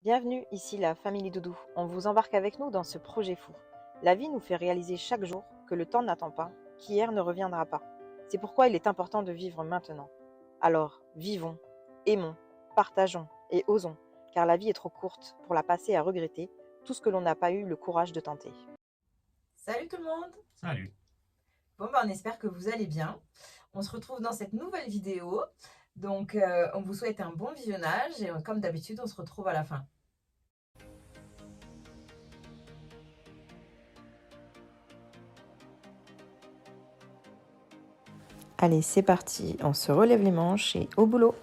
Bienvenue, ici la famille Doudou. On vous embarque avec nous dans ce projet fou. La vie nous fait réaliser chaque jour que le temps n'attend pas, qu'hier ne reviendra pas. C'est pourquoi il est important de vivre maintenant. Alors, vivons, aimons, partageons et osons, car la vie est trop courte pour la passer à regretter tout ce que l'on n'a pas eu le courage de tenter. Salut tout le monde. Salut. On espère que vous allez bien. On se retrouve dans cette nouvelle vidéo. Donc, on vous souhaite un bon visionnage et comme d'habitude, on se retrouve à la fin. Allez, c'est parti, on se relève les manches et au boulot.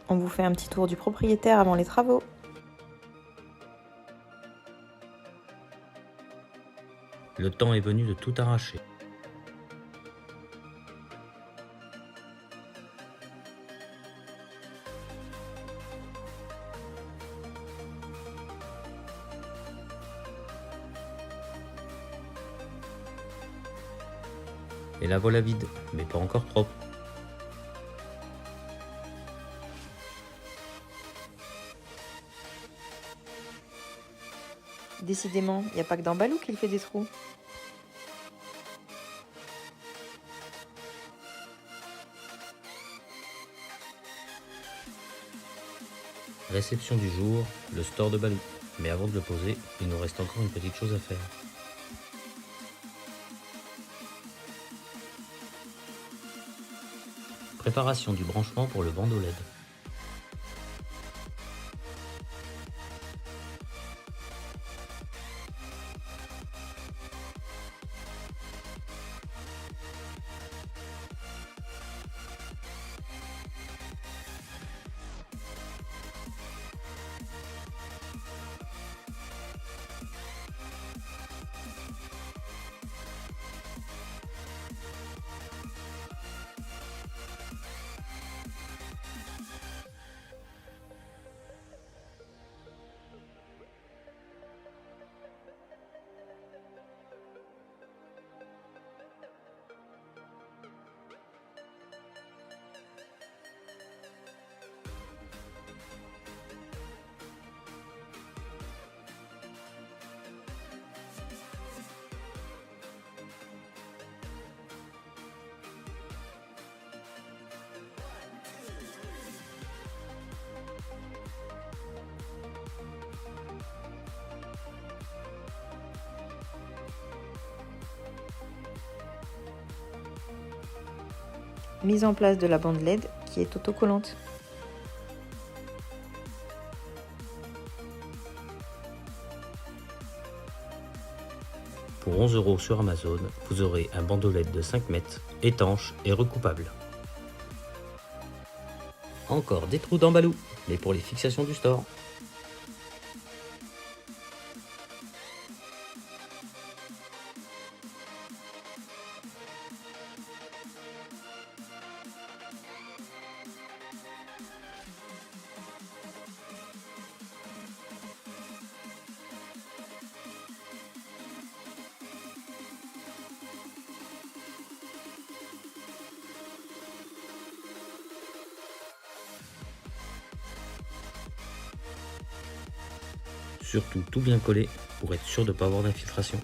On vous fait un petit tour du propriétaire avant les travaux. Le temps est venu de tout arracher. Et la voilà vide, mais pas encore propre. Décidément, il n'y a pas que dans Balou qu'il fait des trous. Réception du jour, le store de Balou. Mais avant de le poser, il nous reste encore une petite chose à faire. Préparation du branchement pour le bandeau LED. Mise en place de la bande LED qui est autocollante. Pour 11 € sur Amazon, vous aurez un bandeau LED de 5 mètres, étanche et recoupable. Encore des trous dans Balou, mais pour les fixations du store. Surtout tout bien collé pour être sûr de ne pas avoir d'infiltration.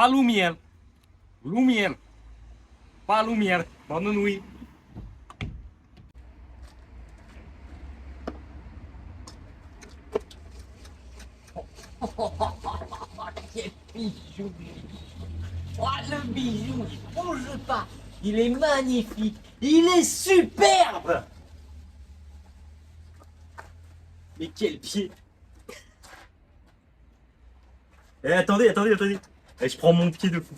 Pas lumière. Lumière. Pas lumière. Bonne nuit. Quel bijou! Oh, le bijou, il bouge pas! Il est magnifique! Il est superbe! Mais quel pied! Eh, attendez. Eh, je prends mon pied de fou.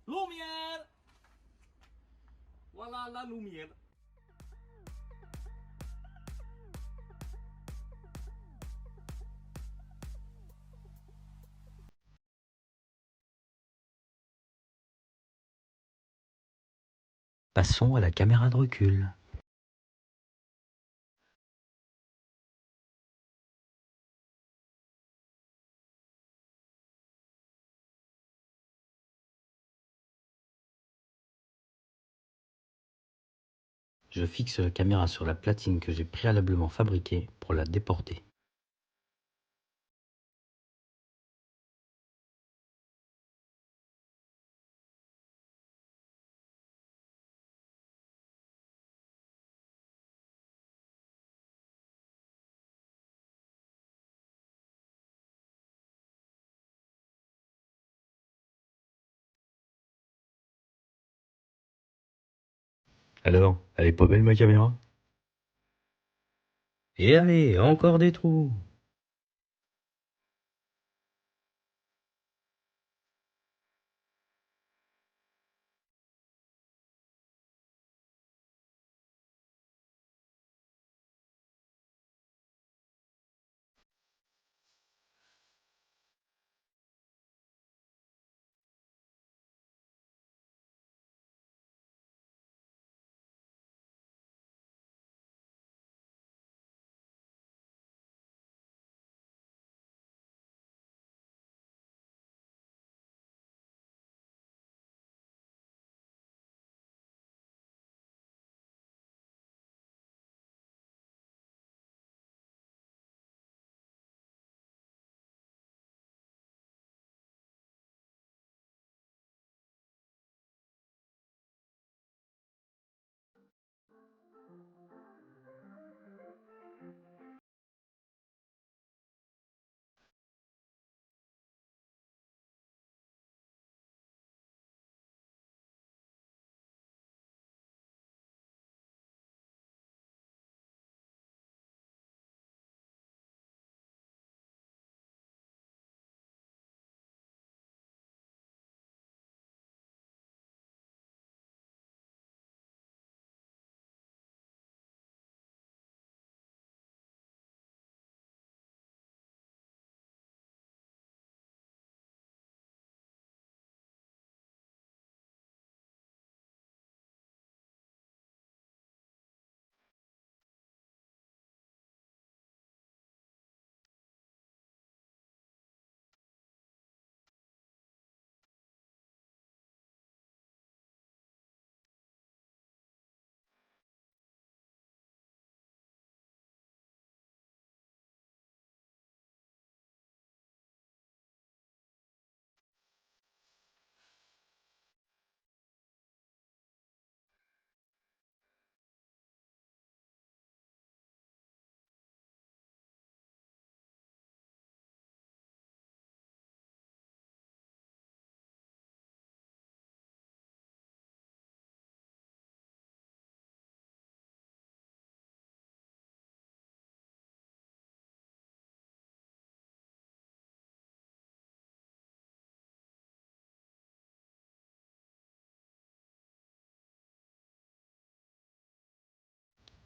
Lumière. Voilà la lumière. Passons à la caméra de recul. Je fixe la caméra sur la platine que j'ai préalablement fabriquée pour la déporter. Alors, elle est pas belle ma caméra? Et allez, encore des trous!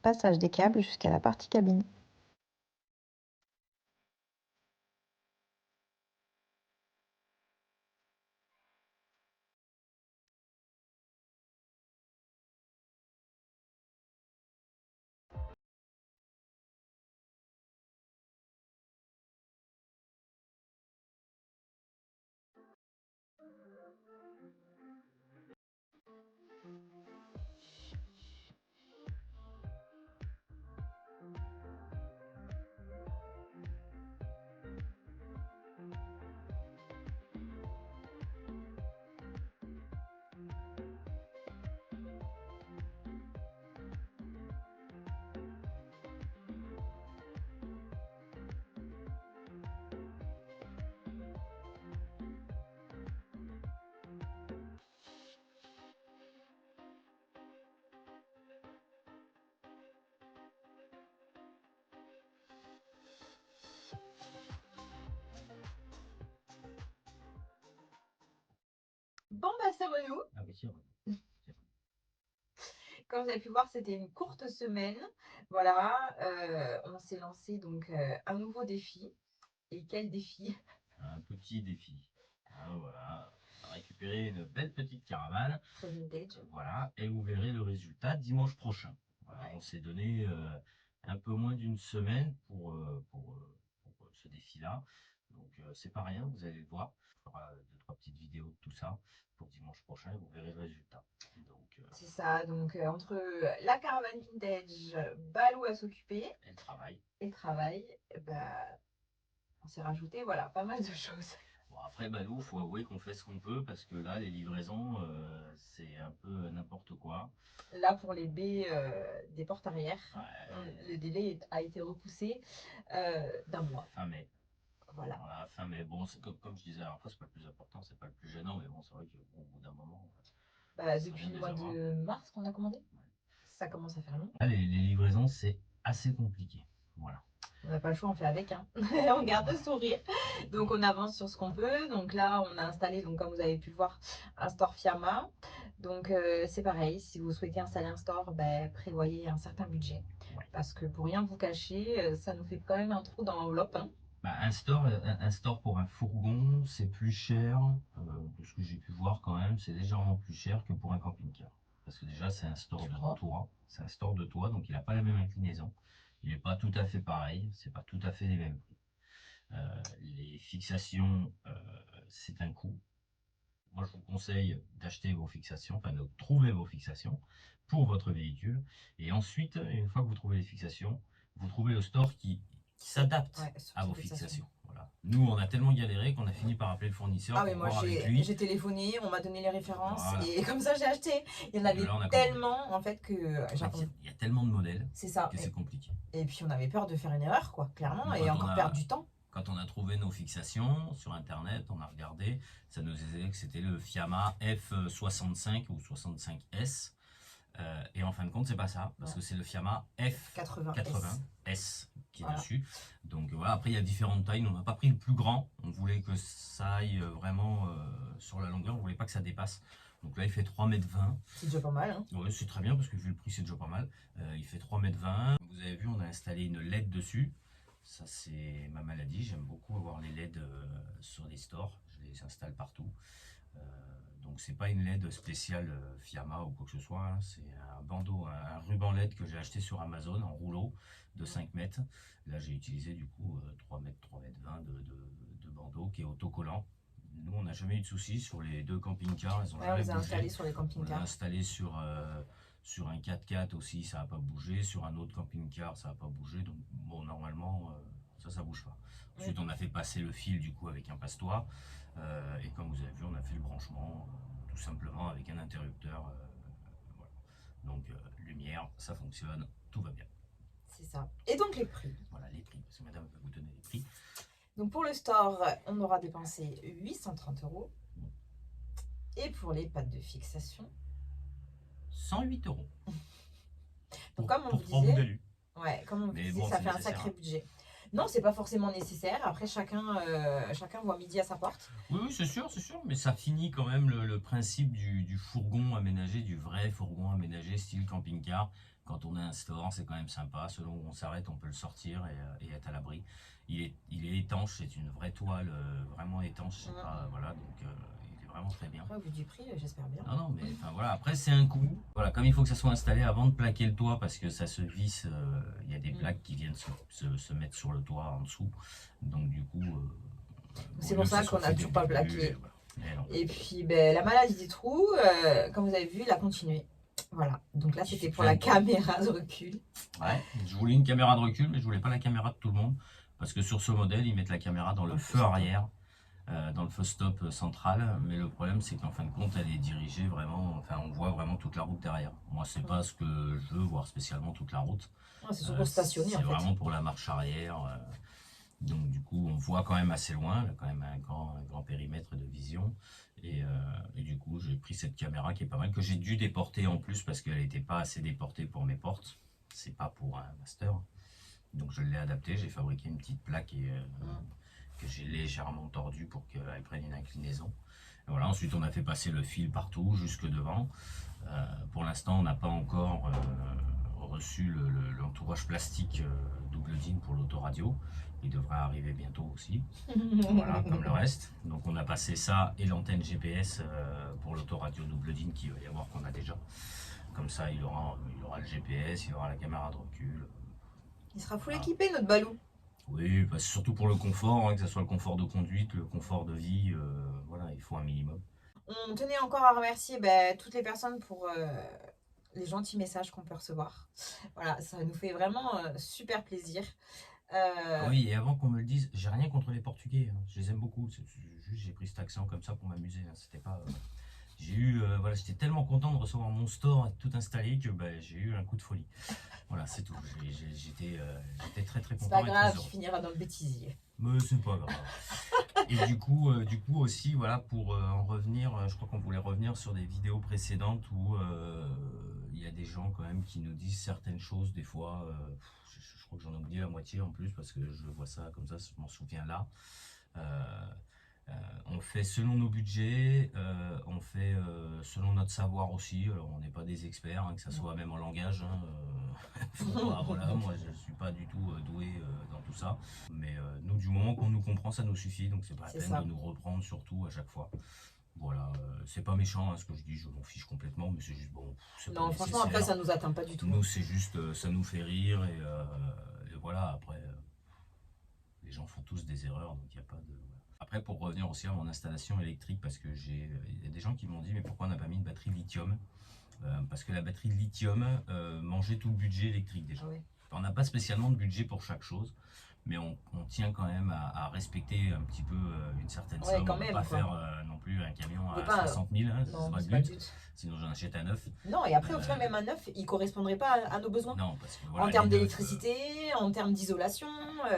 Passage des câbles jusqu'à la partie cabine. c'est Renaud. Ah oui, c'est vrai. Comme vous avez pu voir, c'était une courte semaine. Voilà, on s'est lancé donc un nouveau défi. Et quel défi? Un petit défi. Ah, voilà. On a récupéré une belle petite caravane. Très vintage. Voilà, et vous verrez le résultat dimanche prochain. Voilà, Ouais. on s'est donné un peu moins d'une semaine pour ce défi-là. Donc c'est pas rien, vous allez le voir. On fera 2-3 petites vidéos de tout ça pour dimanche prochain et vous verrez le résultat. Donc, C'est ça, donc entre la caravane vintage, Balou à s'occuper et le travail. et le travail, bah, on s'est rajouté voilà, pas mal de choses. Bon, après, Balou, faut avouer qu'on fait ce qu'on peut parce que là, les livraisons, c'est un peu n'importe quoi. Là, pour les baies des portes arrière, Ouais. le délai a été repoussé d'un mois. Fin mai. Voilà. Voilà, fin mai. Bon, c'est comme je disais, alors après, c'est pas le plus important, c'est pas le plus gênant, mais bon, c'est vrai qu'au bout d'un moment, Bah, ça depuis vient le de mois les avoir. de mars qu'on a commandé, ça commence à faire long. Là, les livraisons, c'est assez compliqué. Voilà. On n'a pas le choix, on fait avec. Hein. On garde le sourire. Donc on avance sur ce qu'on peut. Donc là, on a installé, donc, comme vous avez pu le voir, un store Fiamma. Donc c'est pareil, si vous souhaitez installer un store, ben, prévoyez un certain budget. Ouais. Parce que pour rien vous cacher, ça nous fait quand même un trou dans l'enveloppe. Hein. Bah, un store pour un fourgon, c'est plus cher, de ce que j'ai pu voir quand même, c'est légèrement plus cher que pour un camping-car. Parce que déjà, c'est un store de toit, c'est un store de toit, donc il n'a pas la même inclinaison. Il n'est pas tout à fait pareil, c'est pas tout à fait les mêmes prix. Les fixations, c'est un coût. Moi, je vous conseille d'acheter vos fixations, enfin de trouver vos fixations pour votre véhicule. Et ensuite, une fois que vous trouvez les fixations, vous trouvez le store qui s'adapte à vos fixations. Voilà. Nous, on a tellement galéré qu'on a fini par appeler le fournisseur. Ah, mais moi, j'ai téléphoné, on m'a donné les références et comme ça, j'ai acheté. Il y en avait tellement, en fait, que il y a tellement de modèles c'est ça. que c'est compliqué. Et puis, on avait peur de faire une erreur, quoi, clairement, et encore perdre du temps. Quand on a trouvé nos fixations sur internet, on a regardé, ça nous disait que c'était le Fiamma F65 ou 65S. Et en fin de compte, c'est pas ça, parce que c'est le Fiamma F80S qui est dessus. Donc voilà, après il y a différentes tailles. On n'a pas pris le plus grand, on voulait que ça aille vraiment sur la longueur, on voulait pas que ça dépasse. Donc là, il fait 3,20 m. C'est déjà pas mal. Hein. Oui, c'est très bien parce que vu le prix, c'est déjà pas mal. Il fait 3,20 m. Vous avez vu, on a installé une LED dessus. Ça, c'est ma maladie. J'aime beaucoup avoir les LED sur les stores. Je les installe partout. Donc, c'est pas une LED spéciale Fiamma ou quoi que ce soit. Hein. C'est un bandeau, un ruban LED que j'ai acheté sur Amazon en rouleau de 5 mètres. Là, j'ai utilisé du coup 3 mètres, 3,20 m de bandeau qui est autocollant. Nous, on n'a jamais eu de soucis sur les deux camping-cars. Ils ont jamais bougé. Installé sur les camping-cars. On l'a installé sur un 4x4 aussi, ça n'a pas bougé. Sur un autre camping-car, ça n'a pas bougé. Donc, bon, normalement, ça bouge pas. Ensuite, on a fait passer le fil du coup avec un pastois. Et comme vous avez vu, on a fait le branchement tout simplement avec un interrupteur. Voilà. Donc, lumière, ça fonctionne, tout va bien. C'est ça. Et donc, les prix. Voilà, les prix, parce que madame va vous donner les prix. Donc, pour le store, on aura dépensé 830 €. Et pour les pattes de fixation, 108 €. Donc, comme on pour vous 3 disait, d'alu. ouais, comme on vous disait, bon, ça fait un sacré budget. Non, c'est pas forcément nécessaire. Après, chacun voit midi à sa porte. Oui, c'est sûr, mais ça finit quand même le principe du fourgon aménagé, du vrai fourgon aménagé style camping-car. Quand on a un store, c'est quand même sympa. Selon où on s'arrête, on peut le sortir et être à l'abri. Il est étanche, c'est une vraie toile, vraiment étanche. C'est pas, voilà, donc il est vraiment très bien. Après, au vu du prix, j'espère bien. Non, mais enfin voilà, après c'est un coût. Voilà, comme il faut que ça soit installé avant de plaquer le toit parce que ça se visse, il y a des plaques qui viennent se mettre sur le toit en dessous. Donc du coup, c'est pour ça qu'on n'a toujours pas plaqué. Voilà. Et puis la maladie des trous, comme vous avez vu, il a continué. Voilà, donc là c'était pour la caméra de recul. Ouais, je voulais une caméra de recul, mais je voulais pas la caméra de tout le monde. Parce que sur ce modèle, ils mettent la caméra dans le feu arrière. Dans le feu stop central, mais le problème c'est qu'en fin de compte elle est dirigée vraiment, enfin on voit vraiment toute la route derrière. Moi c'est pas ce que je veux voir spécialement toute la route. C'est pour stationner en fait. C'est vraiment pour la marche arrière. Donc du coup on voit quand même assez loin, il y a quand même un grand périmètre de vision. Et du coup j'ai pris cette caméra qui est pas mal, que j'ai dû déporter en plus parce qu'elle n'était pas assez déportée pour mes portes. C'est pas pour un master. Donc je l'ai adapté, j'ai fabriqué une petite plaque et que j'ai légèrement tordu pour qu'elle prenne une inclinaison. Voilà, ensuite on a fait passer le fil partout, jusque devant. Pour l'instant, on n'a pas encore reçu l'entourage plastique double DIN pour l'autoradio. Il devrait arriver bientôt aussi, voilà, comme le reste. Donc on a passé ça et l'antenne GPS pour l'autoradio double DIN qu'il va y avoir, qu'on a déjà. Comme ça, il aura le GPS, il aura la caméra de recul. Il sera full Voilà. équipé, notre Balou. Oui, bah, c'est surtout pour le confort, hein, que ce soit le confort de conduite, le confort de vie, voilà, il faut un minimum. On tenait encore à remercier ben, toutes les personnes pour les gentils messages qu'on peut recevoir. Voilà, ça nous fait vraiment super plaisir. Oui, et avant qu'on me le dise, j'ai rien contre les Portugais, hein, je les aime beaucoup, juste j'ai pris cet accent comme ça pour m'amuser, hein, c'était pas... J'ai eu, voilà, j'étais tellement content de recevoir mon store tout installé que bah, j'ai eu un coup de folie. Voilà, c'est tout. J'étais très très C'est content. pas et très grave, heureux. tu finiras dans le bêtisier. Mais c'est pas grave. Et du coup aussi, voilà, pour en revenir, je crois qu'on voulait revenir sur des vidéos précédentes où il y a des gens quand même qui nous disent certaines choses des fois. Je crois que j'en ai oublié la moitié en plus parce que je vois ça comme ça, je m'en souviens là. On fait selon nos budgets, on fait selon notre savoir aussi. Alors, on n'est pas des experts, hein, que ce soit même en langage. Hein, voilà, moi je ne suis pas du tout doué dans tout ça. Mais nous, du moment qu'on nous comprend, ça nous suffit. Donc c'est pas la C'est peine ça. de nous reprendre surtout à chaque fois. Voilà, c'est pas méchant hein, ce que je dis, je m'en fiche complètement, mais c'est juste bon. Non, franchement, après, ça nous atteint pas du tout. Nous, c'est juste, ça nous fait rire et voilà, après, les gens font tous des erreurs, donc il n'y a pas de... Après, pour revenir aussi à mon installation électrique, parce que il y a des gens qui m'ont dit, mais pourquoi on n'a pas mis une batterie lithium? Parce que la batterie lithium mangeait tout le budget électrique déjà. Ah ouais. On n'a pas spécialement de budget pour chaque chose, mais on tient quand même à respecter un petit peu une certaine Ouais, somme. quand On ne va même, pas quoi. faire non plus un camion On peut à pas, 60 000, hein, Non, c'est c'est pas pas le le but. but. Sinon j'en achète un neuf. Non, et après, au final, même un neuf, il correspondrait pas à nos besoins. Non, parce que voilà, En termes les neufs, d'électricité, en termes d'isolation,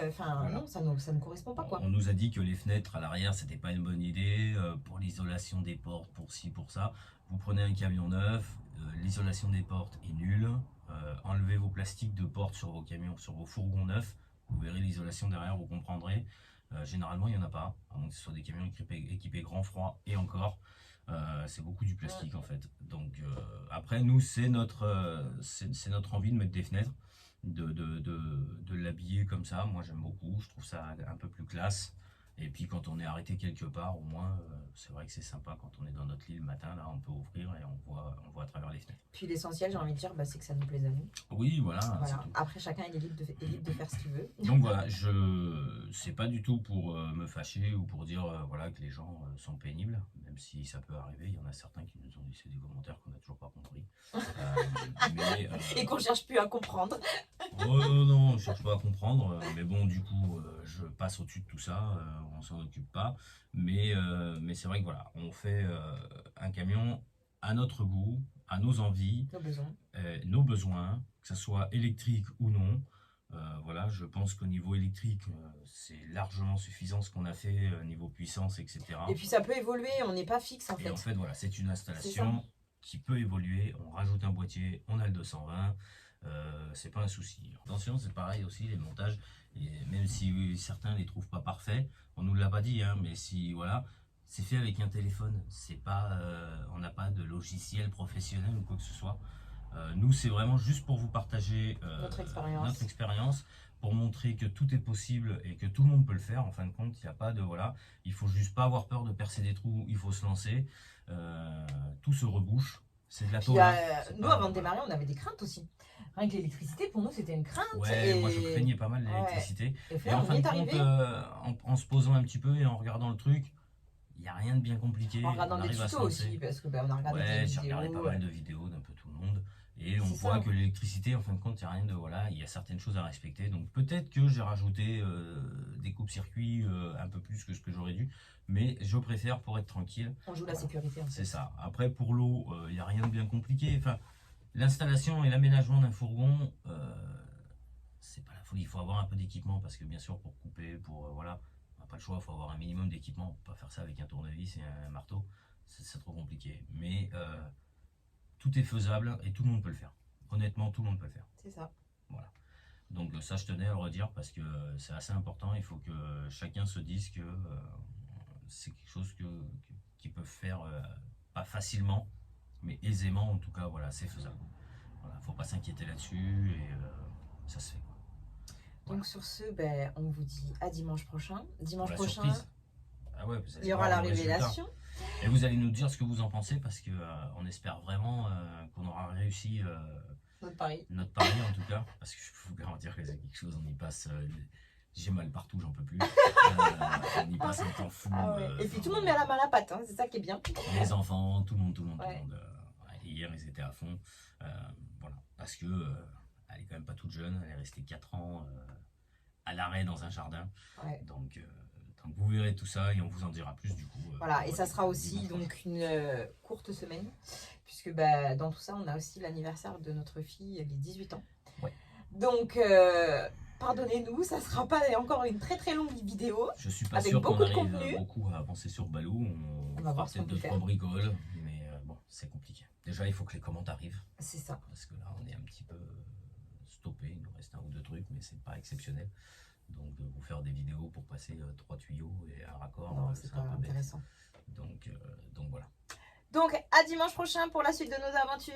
enfin, Voilà. non, ça ne correspond pas, quoi. on nous a dit que les fenêtres à l'arrière c'était pas une bonne idée pour l'isolation des portes, pour ci, pour ça. Vous prenez un camion neuf, l'isolation des portes est nulle. Enlevez vos plastiques de porte sur vos camions, sur vos fourgons neufs. Vous verrez l'isolation derrière, vous comprendrez. Généralement, il n'y en a pas, à moins que ce soit des camions équipés grand froid et encore. C'est beaucoup du plastique en fait. Donc après, nous, c'est notre envie de mettre des fenêtres, de l'habiller comme ça. Moi, j'aime beaucoup. Je trouve ça un peu plus classe. Et puis quand on est arrêté quelque part, au moins, c'est vrai que c'est sympa quand on est dans notre lit le matin, là, on peut ouvrir et on voit à travers les fenêtres. Puis l'essentiel, j'ai envie de dire, bah, c'est que ça nous plaise à nous. Oui, voilà, c'est Voilà. tout. Après, chacun est libre de faire ce qu'il veut. Donc voilà, c'est pas du tout pour me fâcher ou pour dire voilà, que les gens sont pénibles, même si ça peut arriver. Il y en a certains qui nous ont laissé des commentaires qu'on n'a toujours pas compris. Et qu'on cherche plus à comprendre. Non, on cherche pas à comprendre. Mais bon, du coup, je passe au-dessus de tout ça. On s'en occupe pas. Mais c'est vrai que voilà, on fait un camion à notre goût, à nos envies, nos besoins, que ce soit électrique ou non. Voilà, je pense qu'au niveau électrique, c'est largement suffisant ce qu'on a fait niveau puissance, etc. Et puis ça peut évoluer, on n'est pas fixe en fait. Et en fait, voilà, c'est une installation qui peut évoluer. On rajoute un boîtier, on a le 220, c'est pas un souci. Attention, c'est pareil aussi, les montages, et même si certains les trouvent pas parfaits, on nous l'a pas dit, hein, mais si, voilà, c'est fait avec un téléphone, c'est pas, on n'a pas de logiciel professionnel ou quoi que ce soit. Nous, c'est vraiment juste pour vous partager notre expérience, pour montrer que tout est possible et que tout le monde peut le faire. En fin de compte, il n'y a pas de voilà, il faut juste pas avoir peur de percer des trous, il faut se lancer. Tout se rebouche, c'est de la tôle. Nous, avant de démarrer, on avait des craintes aussi. Rien que l'électricité, pour nous, c'était une crainte. Ouais, moi je craignais pas mal l'électricité. Ouais. Et en fin de compte, en se posant un petit peu et en regardant le truc, il n'y a rien de bien compliqué. En regardant des tutos aussi, parce que on a regardé des vidéos. J'ai regardé pas mal de vidéos d'un peu tout le monde. Et on voit que l'électricité, en fin de compte, il n'y a rien de... Voilà, il y a certaines choses à respecter. Donc peut-être que j'ai rajouté des coupes-circuits un peu plus que ce que j'aurais dû. Mais je préfère pour être tranquille. On joue la sécurité. C'est ça. Après, pour l'eau, il n'y a rien de bien compliqué. Enfin, l'installation et l'aménagement d'un fourgon, c'est pas la folie. Il faut avoir un peu d'équipement parce que bien sûr, pour couper, pour... voilà, on n'a pas le choix. Il faut avoir un minimum d'équipement. On ne peut pas faire ça avec un tournevis et un marteau. C'est trop compliqué. Mais... tout est faisable et tout le monde peut le faire. Honnêtement, tout le monde peut le faire. C'est ça. Voilà. Donc ça, je tenais à le redire parce que c'est assez important. Il faut que chacun se dise que c'est quelque chose qu'ils peuvent faire, pas facilement, mais aisément en tout cas, voilà, c'est faisable. Voilà, faut pas s'inquiéter là-dessus et ça se fait. Quoi. Donc sur ce, ben, on vous dit à dimanche prochain. Dimanche Pour la prochain, surprise. Ah ouais, vous allez il y aura voir la le résultat. révélation. Et vous allez nous dire ce que vous en pensez parce que on espère vraiment qu'on aura réussi Notre pari. notre pari en tout cas. Parce que je peux vous garantir que c'est quelque chose, on y passe. J'ai mal partout, j'en peux plus. On y passe un temps fou. Ah ouais. Et puis tout le monde met la main à la pâte, hein, c'est ça qui est bien. Les enfants, tout le monde. Ouais. Ouais, hier, ils étaient à fond. Voilà. Parce que elle est quand même pas toute jeune. Elle est restée 4 ans à l'arrêt dans un jardin. Ouais. Donc vous verrez tout ça et on vous en dira plus du coup. Voilà, et ça sera aussi donc une courte semaine, puisque bah, dans tout ça, on a aussi l'anniversaire de notre fille, les 18 ans. Ouais. Donc, pardonnez-nous, ça sera pas encore une très très longue vidéo. Je suis pas avec sûr qu'on beaucoup de arrive contenu. beaucoup à avancer sur Balou. On va fera voir ce qu'on peut-être peut 2-3 faire. bricoles, mais bon, c'est compliqué. Déjà, il faut que les commandes arrivent. C'est ça. Parce que là, on est un petit peu stoppé. Il nous reste 1 ou 2 trucs, mais c'est pas exceptionnel. Donc, vous faire des vidéos pour passer 3 tuyaux et un raccord, Non, c'est pas un peu bête. intéressant. Donc voilà. Donc, à dimanche prochain pour la suite de nos aventures.